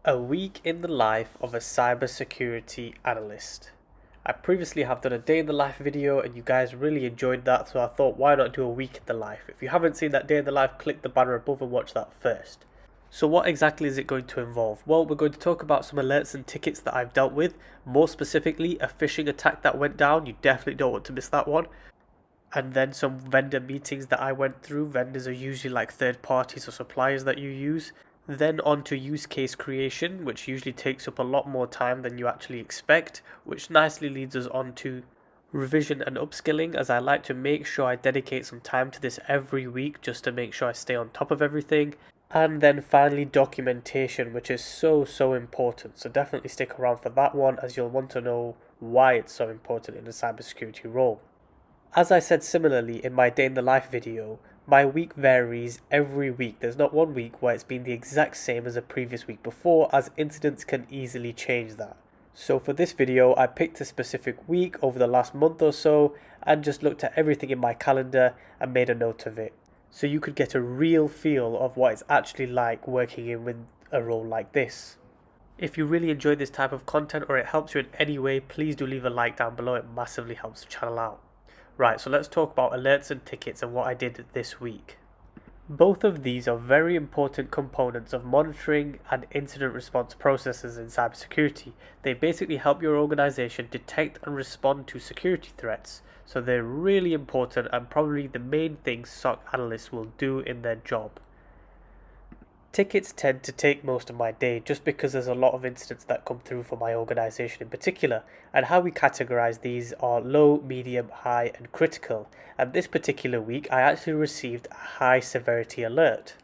A week in the life of a cybersecurity analyst. I previously have done a day in the life video and you guys really enjoyed that, so I thought why not do a week in the life. If you haven't seen that day in the life, click the banner above and watch that first. So what exactly is it going to involve? Well, we're going to talk about some alerts and tickets that I've dealt with, more specifically a phishing attack that went down. You definitely don't want to miss that one. And then some vendor meetings that I went through. Vendors are usually like third parties or suppliers that you use. Then on to use case creation, which usually takes up a lot more time than you actually expect, which nicely leads us on to revision and upskilling, as I like to make sure I dedicate some time to this every week just to make sure I stay on top of everything. And then finally documentation, which is so important. So definitely stick around for that one, as you'll want to know why it's so important in a cybersecurity role. As I said similarly in my day in the life video, my week varies every week. There's not one week where it's been the exact same as the previous week before, as incidents can easily change that. So for this video, I picked a specific week over the last month or so and just looked at everything in my calendar and made a note of it. So you could get a real feel of what it's actually like working in with a role like this. If you really enjoy this type of content or it helps you in any way, please do leave a like down below. It massively helps the channel out. Right, so let's talk about alerts and tickets and what I did this week. Both of these are very important components of monitoring and incident response processes in cybersecurity. They basically help your organization detect and respond to security threats, so they're really important and probably the main thing SOC analysts will do in their job. Tickets tend to take most of my day just because there's a lot of incidents that come through for my organization in particular, and how we categorize these are low, medium, high, and critical. And this particular week, I actually received a high severity alert.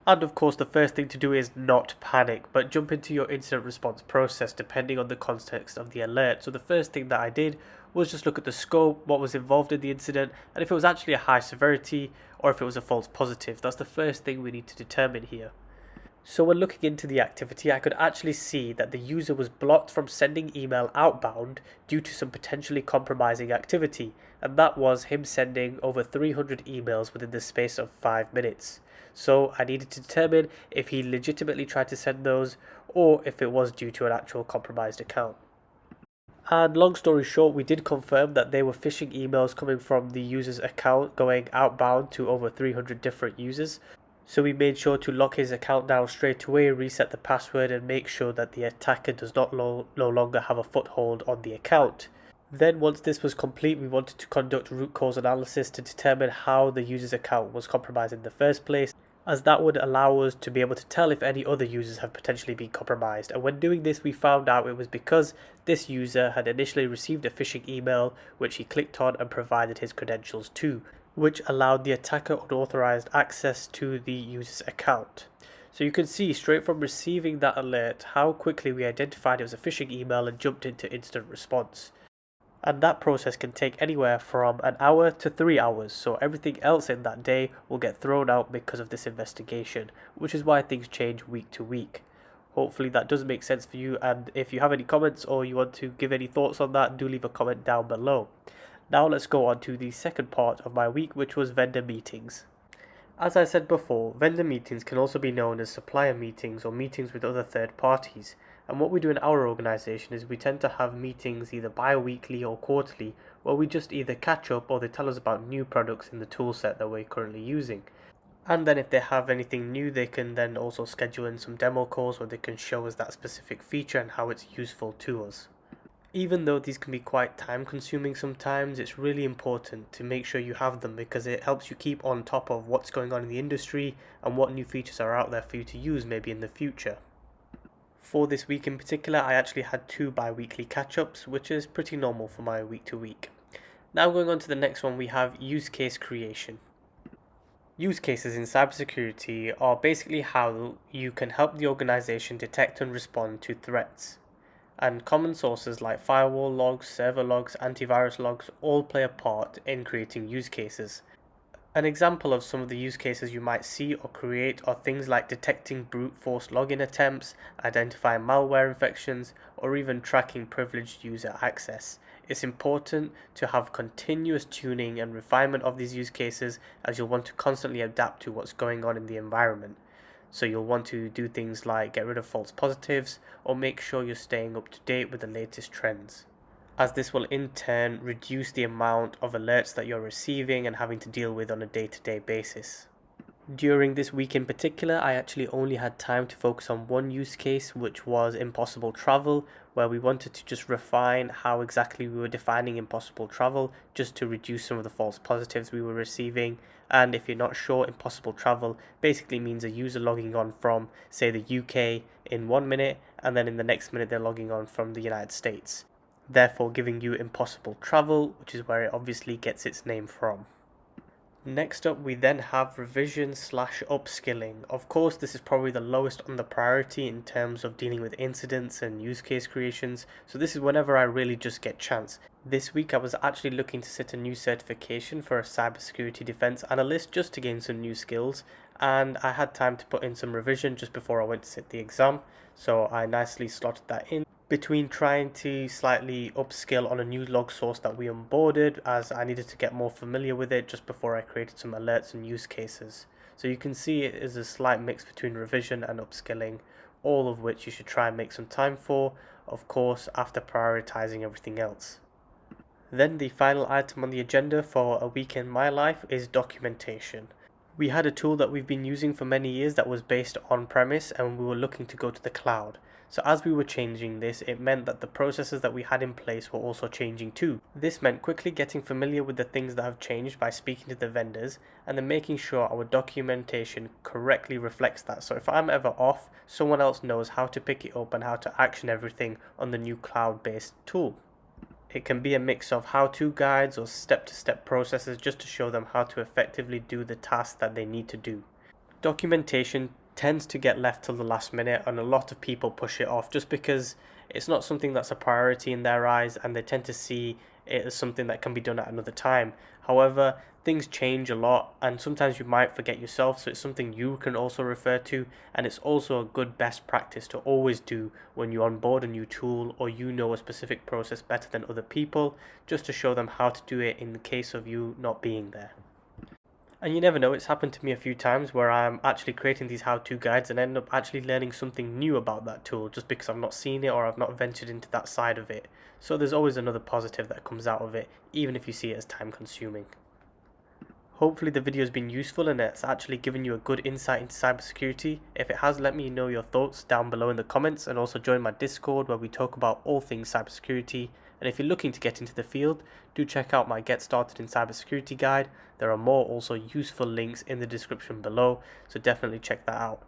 And of course, the first thing to do is not panic, but jump into your incident response process depending on the context of the alert. So the first thing that I did was just look at the scope, what was involved in the incident, and if it was actually a high severity or if it was a false positive. That's the first thing we need to determine here. So when looking into the activity, I could actually see that the user was blocked from sending email outbound due to some potentially compromising activity, and that was him sending over 300 emails within the space of 5 minutes. So I needed to determine if he legitimately tried to send those or if it was due to an actual compromised account. And long story short, we did confirm that they were phishing emails coming from the user's account going outbound to over 300 different users. So we made sure to lock his account down straight away, reset the password, and make sure that the attacker does not no longer have a foothold on the account. Then once this was complete, we wanted to conduct root cause analysis to determine how the user's account was compromised in the first place, as that would allow us to be able to tell if any other users have potentially been compromised. And when doing this, we found out it was because this user had initially received a phishing email which he clicked on and provided his credentials to, which allowed the attacker unauthorized access to the user's account. So you can see straight from receiving that alert how quickly we identified it was a phishing email and jumped into instant response. And that process can take anywhere from an hour to 3 hours, so everything else in that day will get thrown out because of this investigation, which is why things change week to week. Hopefully that does make sense for you, and if you have any comments or you want to give any thoughts on that, do leave a comment down below. Now let's go on to the second part of my week, which was vendor meetings. As I said before, vendor meetings can also be known as supplier meetings or meetings with other third parties. And what we do in our organization is we tend to have meetings either bi-weekly or quarterly, where we just either catch up or they tell us about new products in the toolset that we're currently using. And then if they have anything new, they can then also schedule in some demo calls where they can show us that specific feature and how it's useful to us. Even though these can be quite time consuming sometimes, it's really important to make sure you have them because it helps you keep on top of what's going on in the industry and what new features are out there for you to use maybe in the future. For this week in particular, I actually had 2 bi-weekly catch-ups, which is pretty normal for my week to week. Now going on to the next one, we have use case creation. Use cases in cybersecurity are basically how you can help the organization detect and respond to threats. And common sources like firewall logs, server logs, antivirus logs all play a part in creating use cases. An example of some of the use cases you might see or create are things like detecting brute force login attempts, identifying malware infections, or even tracking privileged user access. It's important to have continuous tuning and refinement of these use cases, as you'll want to constantly adapt to what's going on in the environment. So you'll want to do things like get rid of false positives or make sure you're staying up to date with the latest trends, as this will in turn reduce the amount of alerts that you're receiving and having to deal with on a day-to-day basis. During this week in particular, I actually only had time to focus on one use case, which was impossible travel, where we wanted to just refine how exactly we were defining impossible travel, just to reduce some of the false positives we were receiving. And if you're not sure, impossible travel basically means a user logging on from, say, the UK in 1 minute, and then in the next minute they're logging on from the United States, therefore giving you impossible travel, which is where it obviously gets its name from. Next up, we then have revision slash upskilling. Of course, this is probably the lowest on the priority in terms of dealing with incidents and use case creations, so this is whenever I really just get chance. This week I was actually looking to sit a new certification for a cybersecurity defense analyst just to gain some new skills, and I had time to put in some revision just before I went to sit the exam, so I nicely slotted that in between trying to slightly upskill on a new log source that we onboarded, as I needed to get more familiar with it just before I created some alerts and use cases. So you can see it is a slight mix between revision and upskilling, all of which you should try and make some time for, of course, after prioritizing everything else. Then the final item on the agenda for a week in my life is documentation. We had a tool that we've been using for many years that was based on premise, and we were looking to go to the cloud. So as we were changing this, it meant that the processes that we had in place were also changing too. This meant quickly getting familiar with the things that have changed by speaking to the vendors, and then making sure our documentation correctly reflects that. So if I'm ever off, someone else knows how to pick it up and how to action everything on the new cloud-based tool. It can be a mix of how-to guides or step-to-step processes just to show them how to effectively do the task that they need to do. Documentation tends to get left till the last minute, and a lot of people push it off just because it's not something that's a priority in their eyes, and they tend to see it as something that can be done at another time. However, things change a lot, and sometimes you might forget yourself, so it's something you can also refer to, and it's also a good best practice to always do when you onboard a new tool or you know a specific process better than other people, just to show them how to do it in the case of you not being there. And you never know, it's happened to me a few times where I'm actually creating these how-to guides and end up actually learning something new about that tool just because I've not seen it or I've not ventured into that side of it. So there's always another positive that comes out of it, even if you see it as time consuming. Hopefully the video has been useful and it's actually given you a good insight into cybersecurity. If it has, let me know your thoughts down below in the comments, and also join my Discord where we talk about all things cybersecurity. And if you're looking to get into the field, do check out my Get Started in Cybersecurity guide. There are more also useful links in the description below, so definitely check that out.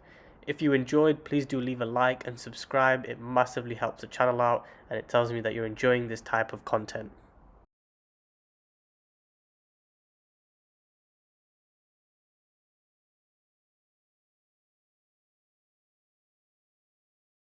If you enjoyed, please do leave a like and subscribe. It massively helps the channel out and it tells me that you're enjoying this type of content.